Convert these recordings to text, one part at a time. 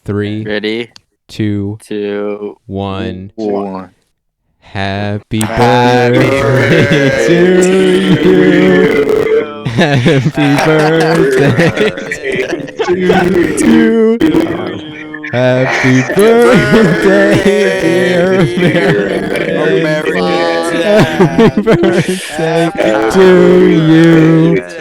3, Ready? 2, 2, 1. 1. Happy Happy birthday to you. Happy birthday to you. Happy birthday, dear American. Happy birthday to you.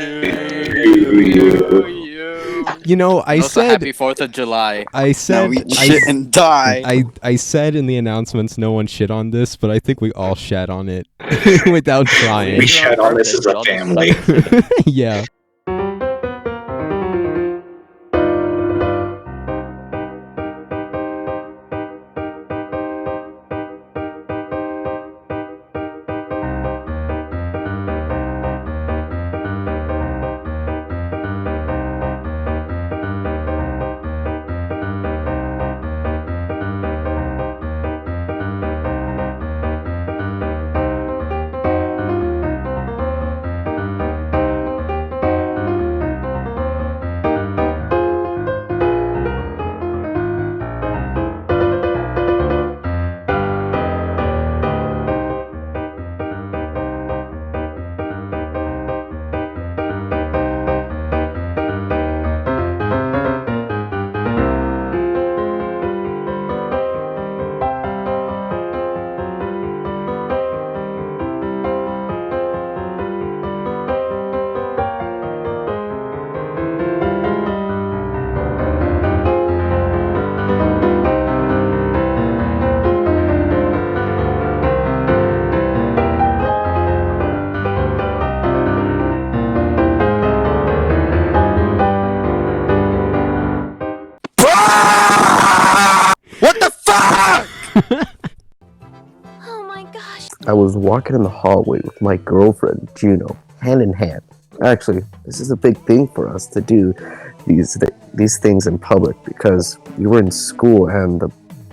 You know, I Also, said happy 4th of July. I said Now eat shit and die. I said in the announcements no one shit on this, but I think we all shat on it without trying. We shat on this as a family. Yeah. What the fuck? Oh my gosh. I was walking in the hallway with my girlfriend, Juno, hand in hand. Actually, this is a big thing for us to do these things in public because we were in school and the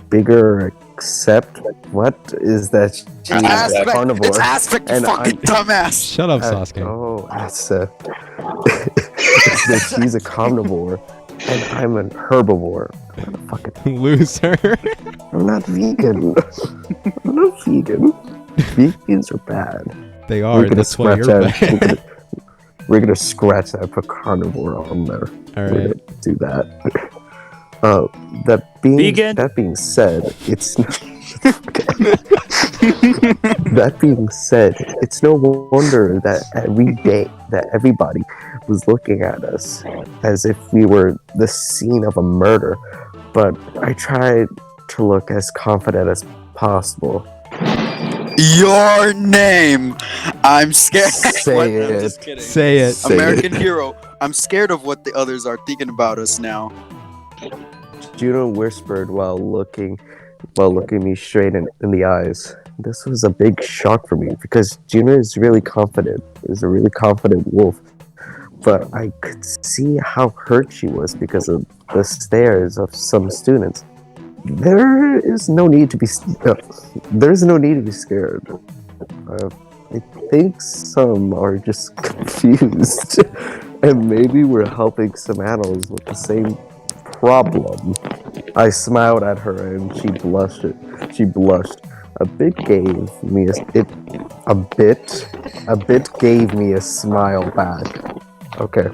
bigger accept what is that she's a carnivore. It's aspect, you And fucking dumbass. Shut up, Sasuke. Oh, that's it's that she's a carnivore and I'm an herbivore. I'm a fucking Loser. I'm not vegan. I'm not vegan. Vegans are bad. They are. That's why you're bad. We're gonna scratch that, put carnivore on there. All We're right. gonna do that. That being said, it's that being said, it's no wonder that every day that everybody was looking at us as if we were the scene of a murder. But I tried to look as confident as possible. Your name. I'm scared. Say What? it. I'm just kidding. Say it. Say American hero. I'm scared of what the others are thinking about us now. Juno whispered while looking me straight in the eyes. This was a big shock for me because Juno is really confident. Is a really confident wolf. But I could see how hurt she was because of the stares of some students. There is no need to be scared. I think some are just confused, and maybe we're helping some animals with the same problem. I smiled at her, and she blushed. A bit gave me a smile back. Okay.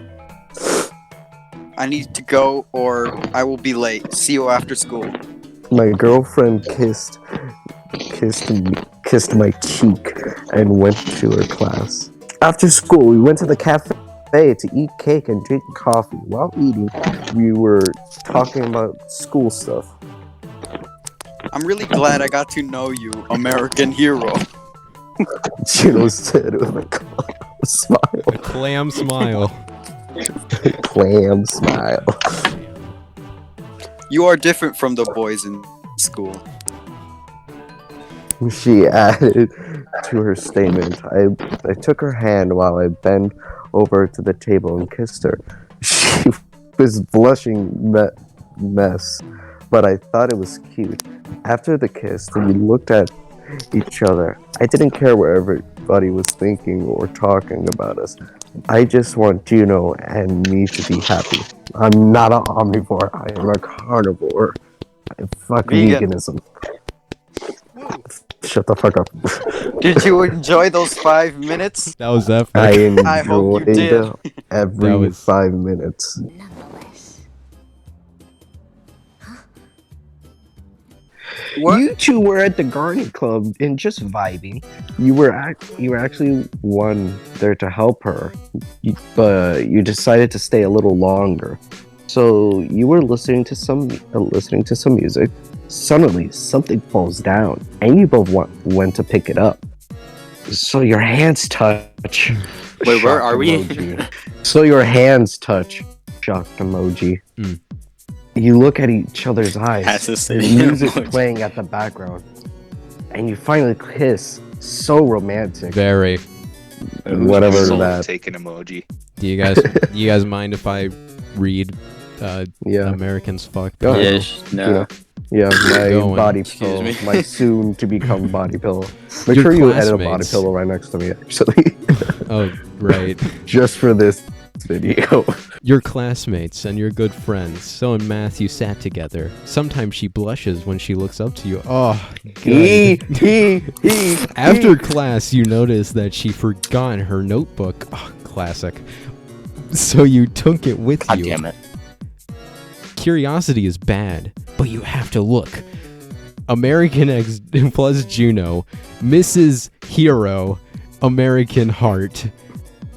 I need to go or I will be late. See you after school. My girlfriend kissed my cheek and went to her class. After school, we went to the cafe to eat cake and drink coffee. While eating, we were talking about school stuff. I'm really glad I got to know you, American hero. Juno said with a smile. A clam smile. Clam smile. You are different from the boys in school. She added to her statement. I took her hand while I bent over to the table and kissed her. She was blushing mess, but I thought it was cute. After the kiss, we looked at each other. I didn't care what everybody was thinking or talking about us. I just want Juno and me to be happy. I'm not an omnivore. I am a carnivore. Fuck Vegan. veganism. Shut the fuck up. Did you enjoy those 5 minutes? That was epic. I hope you did. Every That was- 5 minutes. What? You two were at the garden club and just vibing. You were actually one there to help her, but you decided to stay a little longer. So you were listening to some music. Suddenly, something falls down, and you both went to pick it up. So your hands touch. Wait, where Shocked are we? emoji. So your hands touch. Shocked emoji. Mm. You look at each other's eyes. Has to The say music emoji. playing at the background, and you finally kiss. So romantic. Very. Whatever Soul that. taken emoji. Do you guys mind if I read Yeah. Americans Fuck? Go ahead. Yes, no. Yeah, my Going. body Excuse pillow, me. my soon to become body pillow. Make Your sure you edit a body classmates. pillow right next to me, actually, Oh, right. just for this video. Your classmates and your good friends. So in math, you sat together. Sometimes she blushes when she looks up to you. Oh, good. After class, you notice that she forgot her notebook. Oh, classic. So you took it with God you. damn it. Curiosity is bad, but you have to look. American X plus Juno, Mrs. Hero, American Heart,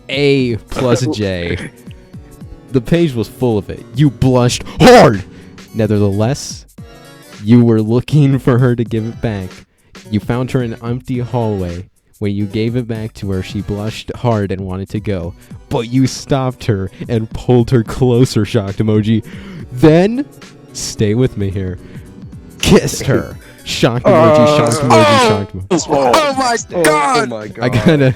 A plus J. The page was full of it. You blushed hard! Nevertheless, you were looking for her to give it back. You found her in an empty hallway. When you gave it back to her, she blushed hard and wanted to go. But you stopped her and pulled her closer, shocked emoji. Then, stay with me here. Kissed her. Shocked emoji, shocked emoji, shocked emoji. Oh my Oh my god! I got a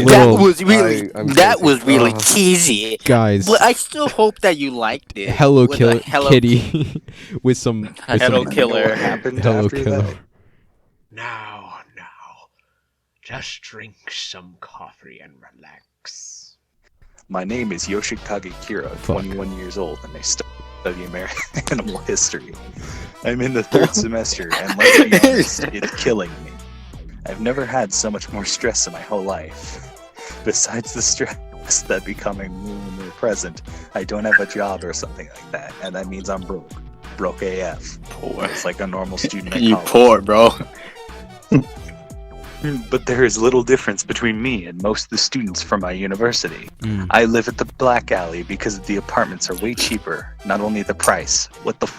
That little... was really, I'm that crazy. was really Oh. cheesy. Guys, But I still hope that you liked it. Hello With Killer a Hello Kitty with some... with Hello some Killer. What happened Hello after Killer. that? Now, just drink some coffee and relax. My name is Yoshikage Kira, Fuck. 21 years old, and I study American animal history. I'm in the 3rd semester, and let's be honest, it's killing me. I've never had so much more stress in my whole life. Besides the stress that becoming more and more present, I don't have a job or something like that, and that means I'm broke. Broke AF. Poor. It's like a normal student at You college. poor, bro. But there is little difference between me and most of the students from my university. Mm. I live at the Black Alley because the apartments are way cheaper. Not only the price. What the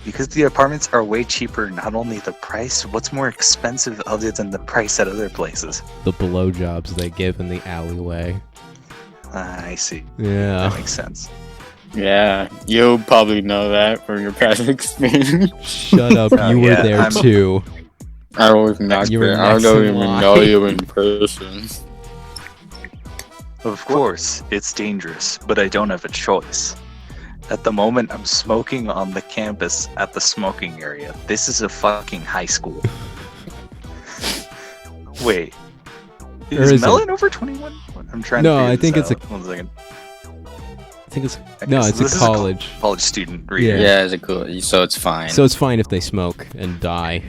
Because the apartments are way cheaper, not only the price, what's more expensive other than the price at other places? The blowjobs they give in the alleyway. I see. Yeah. That makes sense. Yeah, you'll probably know that from your past experience. Shut up, Oh, you were yeah, there I'm- too. I was not You were there. I next don't in even line. know you in person. Of course, it's dangerous, but I don't have a choice. At the moment, I'm smoking on the campus at the smoking area. This is a fucking high school. Wait. Or Is is it? Melon over 21? I'm trying No, to I figure think this it's out. 1 second. I think it's Okay, no, so it's this a is college. college student Yeah. reader. Yeah, it's a cool. So it's fine. So it's fine if they smoke and die.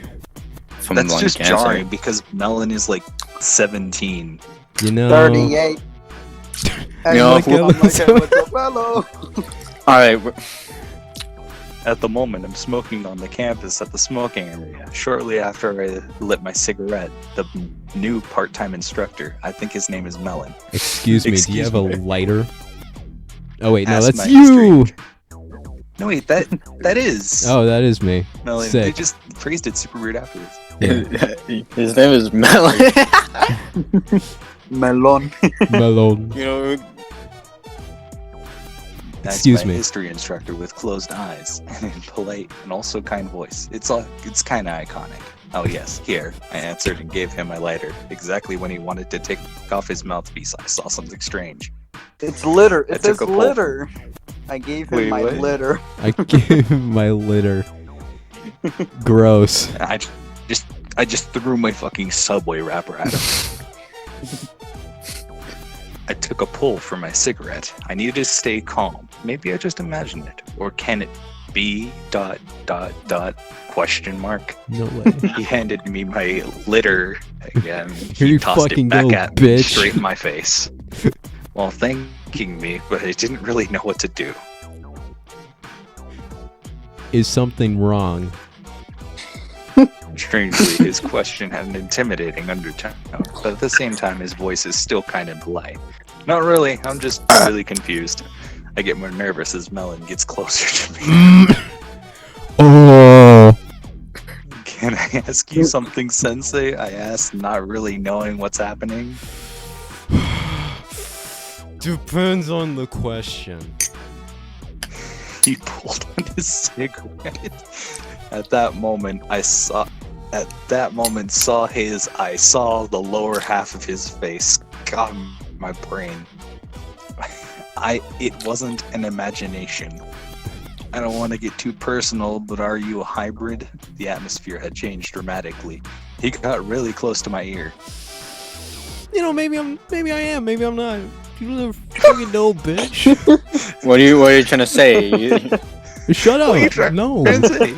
from That's lung just cancer. jarring because Melon is like 17. You know. 38. You know, Hello. All right. At the moment, I'm smoking on the campus at the smoking area. Shortly after I lit my cigarette, the new part-time instructor, I think his name is Melon. Excuse me, do you Excuse have a me. lighter? Oh wait, no, Asked that's my you. history. No wait, that is Oh, that is me. Melon. They Sick. just phrased it super weird afterwards. His name is Melon. Melon. Melon. You know, That's Excuse my me. history instructor with closed eyes and in polite and also kind voice. It's kind of iconic. Oh yes, here. I answered and gave him my lighter exactly when he wanted to take off his mouthpiece. I saw something strange. It's litter. I It says took a pull. litter. I gave him Wait, my what? litter. I gave him my litter. Gross. I just threw my fucking Subway wrapper at him. I took a pull from my cigarette. I needed to stay calm. Maybe I just imagined it. Or can it be ... question mark? No way. He handed me my litter again. Here He you tossed fucking it back go, at me, bitch. straight in my face. While thanking me, but I didn't really know what to do. Is something wrong? Strangely, his question had an intimidating undertone, but at the same time, his voice is still kind of polite. Not really, I'm just really confused. I get more nervous as Melon gets closer to me. Oh. Can I ask you something, Sensei? I asked, not really knowing what's happening. Depends on the question. He pulled on his cigarette. At that moment, I saw the lower half of his face. God, my brain. It wasn't an imagination. I don't want to get too personal, but are you a hybrid? The atmosphere had changed dramatically. He got really close to my ear. You know, maybe I am, maybe I'm not. You never fucking know, bitch. What are you trying to say? Shut up. What are you trying No. to say?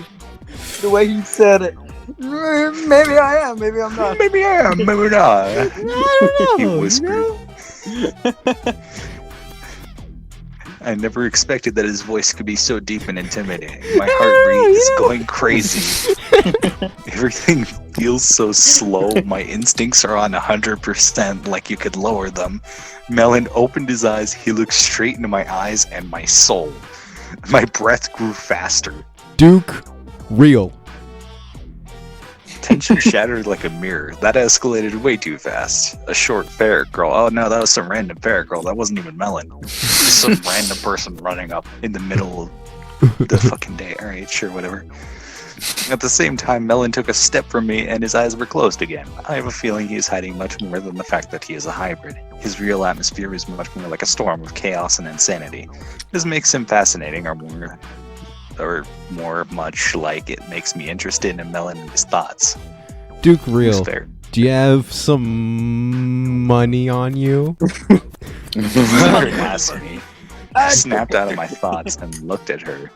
The way he said it. Maybe I am, maybe I'm not. Maybe I am, maybe not. I don't He know. whispered. I never expected that his voice could be so deep and intimidating. My heartbeat is going crazy. Everything feels so slow. My instincts are on 100%, like you could lower them. Melon opened his eyes. He looked straight into my eyes and my soul. My breath grew faster. Duke, real. Tension shattered like a mirror. That escalated way too fast. A short ferret girl. Oh no, that was some random ferret girl. That wasn't even Melon. Just some random person running up in the middle of the fucking day. Alright, sure, whatever. At the same time, Melon took a step from me and his eyes were closed again. I have a feeling he is hiding much more than the fact that he is a hybrid. His real atmosphere is much more like a storm of chaos and insanity. This makes him fascinating, or more much like it makes me interested in Melon and his thoughts. Duke, Who's real. fair? Do you have some money on you? Melon asked me. I snapped out of my thoughts and looked at her.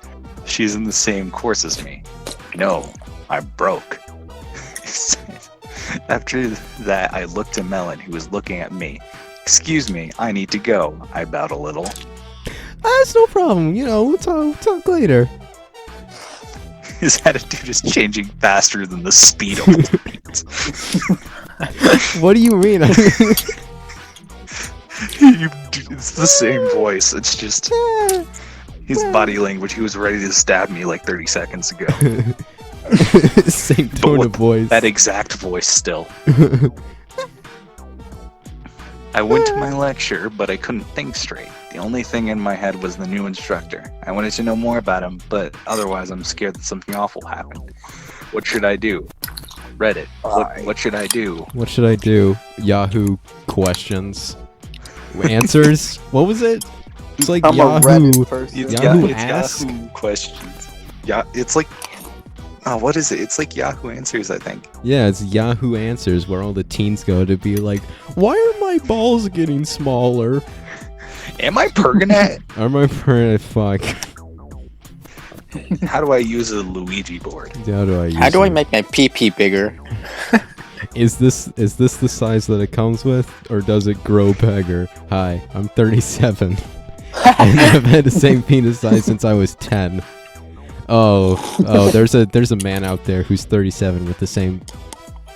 She's in the same course as me. No, I'm broke. After that, I looked at Melon, who was looking at me. Excuse me, I need to go. I bowed a little. That's no problem. You know, we'll talk later. His attitude is changing faster than the speed of light. What do you mean? It's the same voice. It's just his body language. He was ready to stab me like 30 seconds ago. Same tone with of voice. That exact voice still. I went to my lecture, but I couldn't think straight. The only thing in my head was the new instructor. I wanted to know more about him, but otherwise I'm scared that something awful happened. What should I do? Reddit. What should I do? What should I do? Yahoo questions. Answers? What was it? It's like I'm a Yahoo. Reddit person. Yahoo it's Ask? Yahoo questions. Yeah, it's like... Oh, what is it? It's like Yahoo Answers, I think. Yeah, it's Yahoo Answers where all the teens go to be like, why are my balls getting smaller? Am I Pergonet? Are my fuck? How do I use a Luigi board? How do I use How do I it? make my pee bigger? Is this the size that it comes with, or does it grow bigger? Hi, I'm 37, and I've had the same penis size since I was 10. Oh, there's a man out there who's 37 with the same.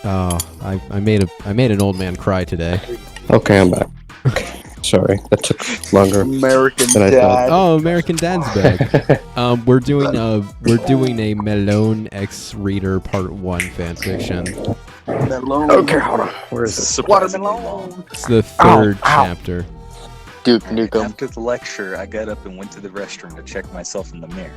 Oh, I made an old man cry today. Okay, I'm back. Sorry, that took longer American than I thought. Dad. Oh, American Dad's back. We're doing a Melon X Reader Part 1 fanfiction. Melon. Okay, hold on. Where is this? Surprisingly long. Watermelon. It's the third chapter. Duke Nukem. After the lecture, I got up and went to the restroom to check myself in the mirror.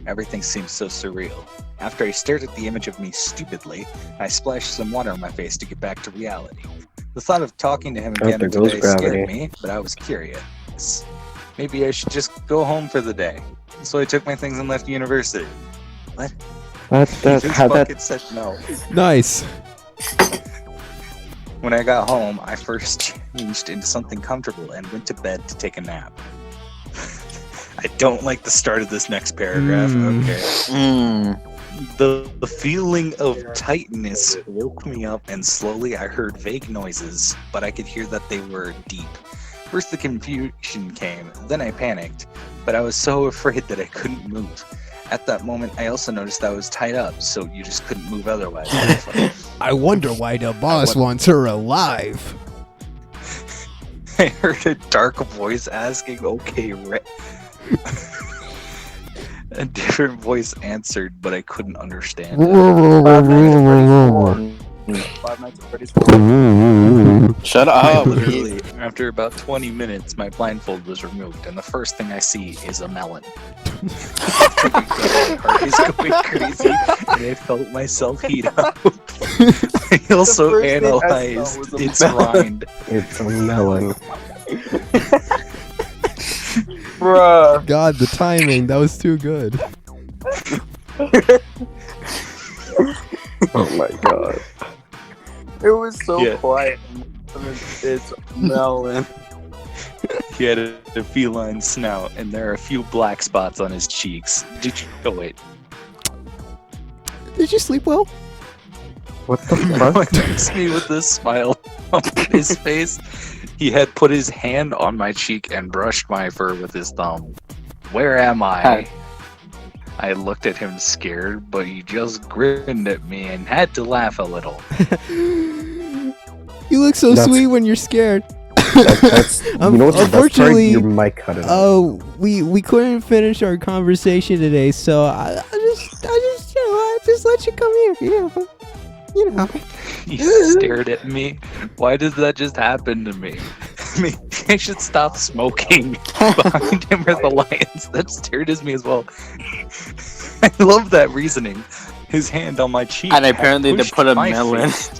Everything seemed so surreal. After I stared at the image of me stupidly, I splashed some water on my face to get back to reality. The thought of talking to him again there goes today gravity. scared me, but I was curious. Maybe I should just go home for the day. So I took my things and left university. What? That His how that bucket said no. Nice. When I got home, I first changed into something comfortable and went to bed to take a nap. I don't like the start of this next paragraph. Okay. The feeling of tightness woke me up, and slowly I heard vague noises, but I could hear that they were deep. First the confusion came, then I panicked, but I was so afraid that I couldn't move. At that moment, I also noticed that I was tied up, so you just couldn't move otherwise. I wonder why the boss wants her alive. I heard a dark voice asking, okay, A different voice answered, but I couldn't understand. Five Nights at Freddy's 4. Shut up. Literally, after about 20 minutes, my blindfold was removed, and the first thing I see is a melon. My heart is going crazy, and I felt myself heat up. I also first thing I saw analyzed was a its melon. rind. It's a melon. Bruh. God, the timing, that was too good. Oh my god. It was so Yeah. quiet. It's melon. He had a feline snout, and there are a few black spots on his cheeks. Did you? Oh wait. Did you sleep well? What the He fuck? looks me with a smile on his face. He had put his hand on my cheek and brushed my fur with his thumb. Where am I? Hi. I looked at him scared, but he just grinned at me and had to laugh a little. You look so That's- sweet when you're scared. That's you know what's the best part? Unfortunately, Your mic cut it out. oh, we couldn't finish our conversation today, so I just let you come here. You know. He stared at me. Why did that just happen to me? Maybe I should stop smoking. Behind him are the lions that stared at me as well. I love that reasoning. His hand on my cheek. And had apparently they pushed put a my melon. face.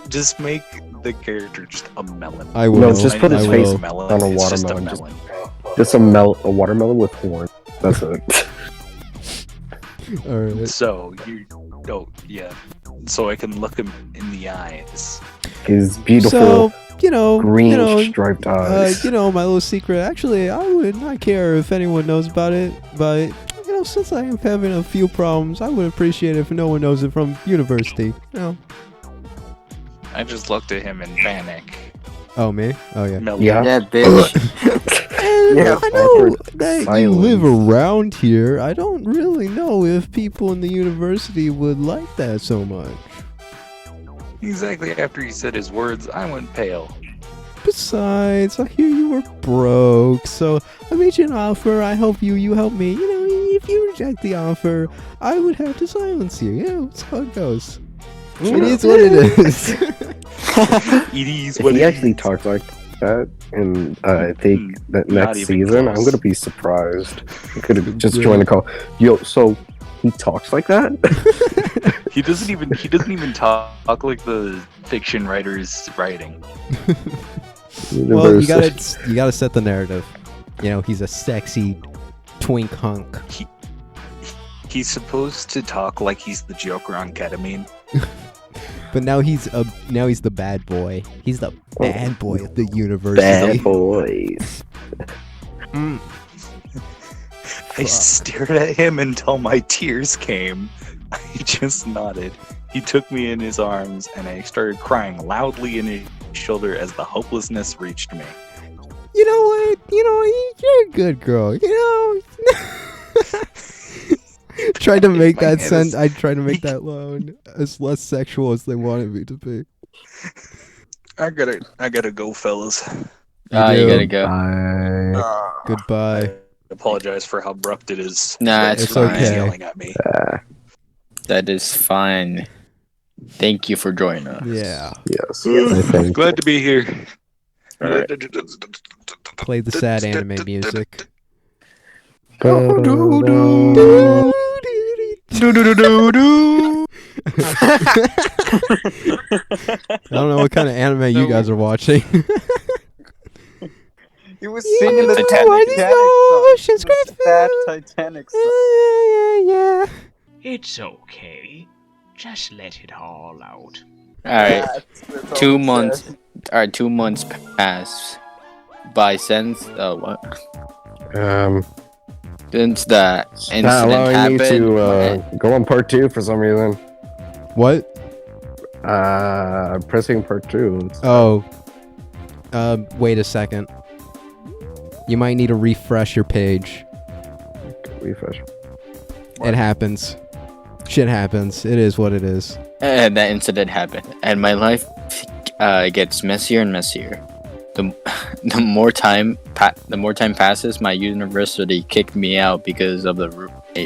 Just make the character just a melon. I will. No, just put his I face will. melon. on a It's just watermelon. melon. Just a watermelon with horn. That's it. All right. So yeah. So I can look him in the eyes. His beautiful So you know, green striped eyes. my little secret. Actually, I would not care if anyone knows about it, but since I am having a few problems, I would appreciate it if no one knows it from university. I just looked at him in panic. Oh me? Oh yeah. Melon. Yeah. Yeah, bitch. And Yeah. I know Awkward that you silence. live around here. I don't really know if people in the university would like that so much. Exactly after he said his words, I went pale. Besides, I hear you were broke, so I made you an offer. I hope you help me. If you reject the offer, I would have to silence you. That's how it goes. It is what it is. It is If what he it actually is. talks like that, and I think that Not next even season, I'm close. gonna be surprised. I could have just joined the call. Yo, so he talks like that? He doesn't even talk like the fiction writer's writing. Well, you gotta set the narrative. He's a sexy twink hunk. He's supposed to talk like he's the Joker on ketamine. But now he's the bad boy. He's the bad boy of the university. Bad boys. Mm. I stared at him until my tears came. I just nodded. He took me in his arms, and I started crying loudly in his shoulder as the hopelessness reached me. You know what? You're a good girl. Tried to make that sense. I tried to make that line as less sexual as they wanted me to be. I gotta go, fellas. You do. gotta go. Goodbye. I apologize for how abrupt it is. Nah, But it's fine. he's okay. yelling at me. That is fine. Thank you for joining us. Yeah. Yes, I think. Glad to be here. Alright. Play the sad anime music. I don't know what kind of anime you guys are watching. He was singing the Titanic. Titanic song. Yeah. It's okay. Just let it all out. Alright, That's 2 all it months. said. Alright, 2 months pass by since what? Since the Not incident allowing happened. me to go on part 2 for some reason. What? I'm pressing part 2. Oh. Wait a second. You might need to refresh your page. Refresh. It happens. Shit happens. It is what it is. And that incident happened, and my life gets messier and messier. The more time passes, my university kicked me out because of a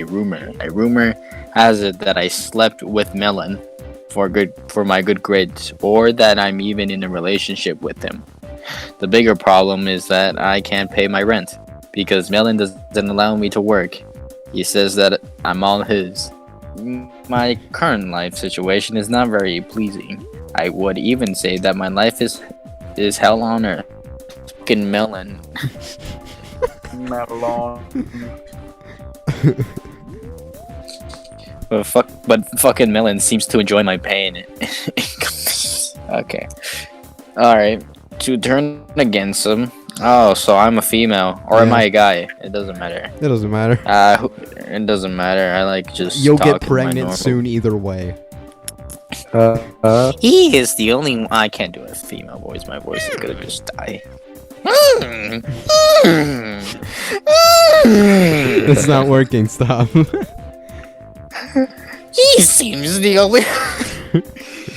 rumor. A rumor has it that I slept with Melon for my good grades, or that I'm even in a relationship with him. The bigger problem is that I can't pay my rent because Melon doesn't allow me to work. He says that I'm all his. My current life situation is not very pleasing. I would even say that my life is hell on earth. Fucking Melon. Melon. But fucking Melon seems to enjoy my pain. Okay. Alright. To turn against him. Oh, so I'm a female. Or am Yeah. I a guy? It doesn't matter. It doesn't matter. It doesn't matter. I like just You'll get talking my pregnant normal- soon either way. He is the only one. I can't do a female voice. My voice is gonna just die. It's not working. Stop. He seems the only.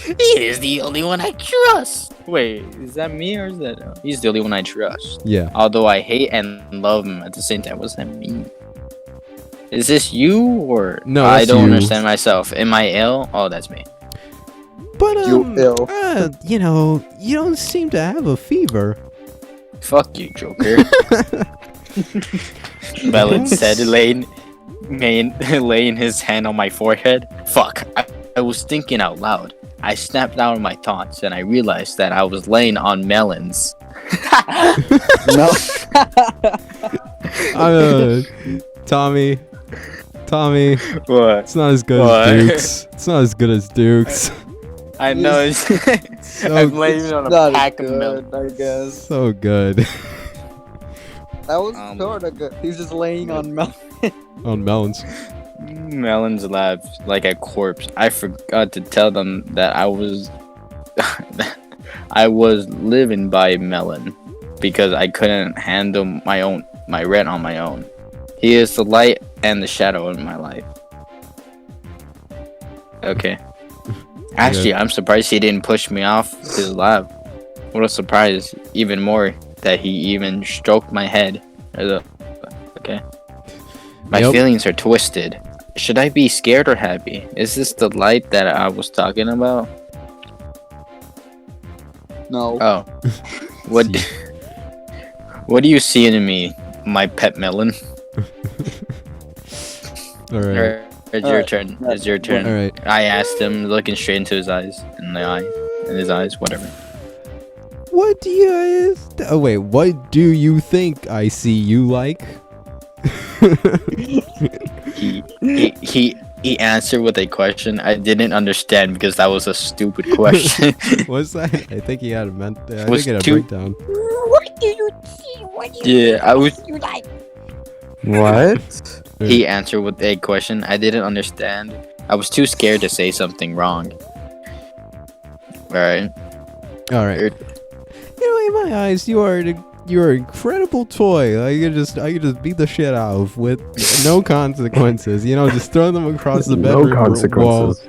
He is the only one I trust. Wait, is that me or is that? He's the only one I trust. Yeah. Although I hate and love him at the same time. What's that mean? Is this you or No, I that's don't you. understand myself. Am I ill? Oh, that's me. But You ill. you know, you don't seem to have a fever. Fuck you, Joker. Melon said, laying his hand on my forehead. Fuck, I was thinking out loud. I snapped out of my thoughts and I realized that I was laying on melons. No. Tommy, What? it's not as good What? as Duke's. It's not as good as Duke's. I know. It's So, I'm laying on a Not pack as of melons. good, I guess. so good. That was Um, sort of good. He was just laying on melon. On melons. Melons laughed like a corpse. I forgot to tell them that I was I was living by Melon because I couldn't handle my rent on my own. He is the light and the shadow in my life. Okay. Actually, I'm surprised he didn't push me off his lap. What a surprise! Even more that he even stroked my head. Okay. My Yep. feelings are twisted. Should I be scared or happy? Is this the light that I was talking about? No. Oh. What What do you see in me, my pet melon? All right. Or it's your turn. It's your turn. All right. I asked him, looking straight into his eyes. In his eyes, whatever. What do you? Oh wait. What do you think I see you like? He answered with a question I didn't understand because that was a stupid question. What's that? I think he had a I think Was he had a too- breakdown. What do you see? What do you Yeah, I was. you like? What? He answered with a question I didn't understand. I was too scared to say something wrong. Alright. All right. You know, in my eyes, you're an incredible toy. I could just beat the shit out of with no consequences. You know, just throw them across the No bedroom wall. consequences.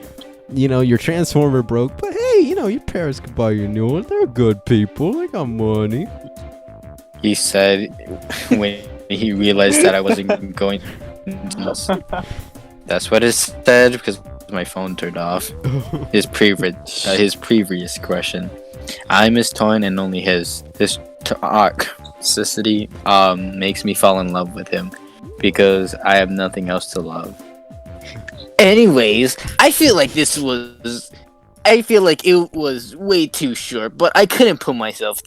You know, your transformer broke, but hey, you know, your parents could buy you a new one. They're good people. They got money. He said when he realized that I wasn't going to. That's what it said because my phone turned off. His previous question. I'm his toy and only his. His toxicity makes me fall in love with him because I have nothing else to love. Anyways, I feel like it was way too short, but I couldn't put myself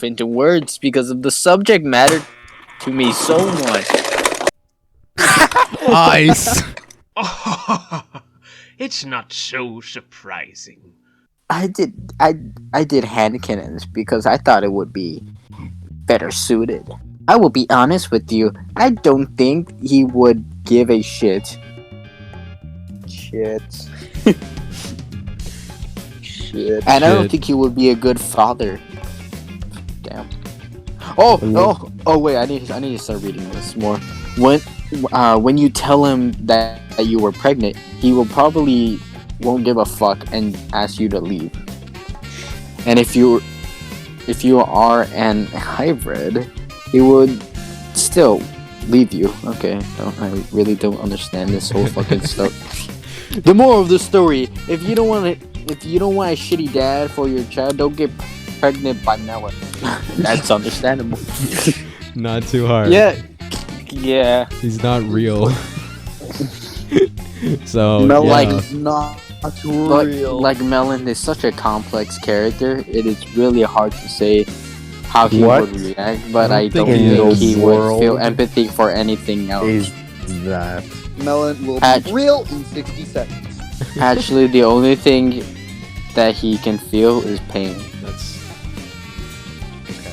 into words because of the subject mattered to me so much. Ice. It's not so surprising. I did hand cannons because I thought it would be better suited. I will be honest with you. I don't think he would give a shit. Shit. Shit. And I don't Shit. think he would be a good father. Damn. Oh wait, I need to start reading this more. When you tell him that you were pregnant, he will probably won't give a fuck and ask you to leave. And if you are an hybrid, he would still leave you. Okay, I really don't understand this whole fucking stuff. The moral of the story: if you don't want a shitty dad for your child, don't get pregnant by Melon. That's understandable. Not too hard. Yeah. He's not real. So Melon's not real. Like Melon is such a complex character. It is really hard to say how he What? would react, but I I don't don't think think he he is. would feel empathy for anything else. Is that Melon will Patch. be real in 60 seconds. Actually, the only thing that he can feel is pain. That's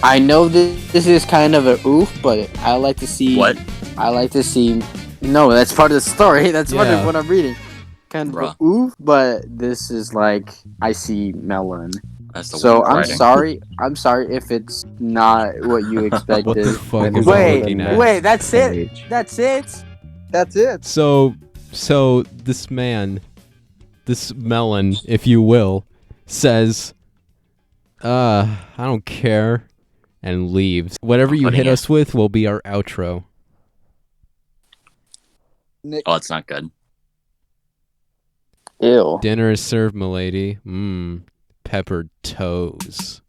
I know this is kind of a oof, but I like to see. What? I like to see. No, that's part of the story. That's part Yeah. of what I'm reading. Kind of Bruh. a oof, but this is like I see Melon. That's the So weak I'm writing. sorry. I'm sorry if it's not what you expected. what the fuck is Wait, he looking at? wait, that's it. page? That's it. That's it. So this man, this Melon, if you will, says, I don't care, and leaves. Whatever you Putting hit it- us with will be our outro. Nick, Oh, it's not good. Ew. Dinner is served, milady. Peppered toes.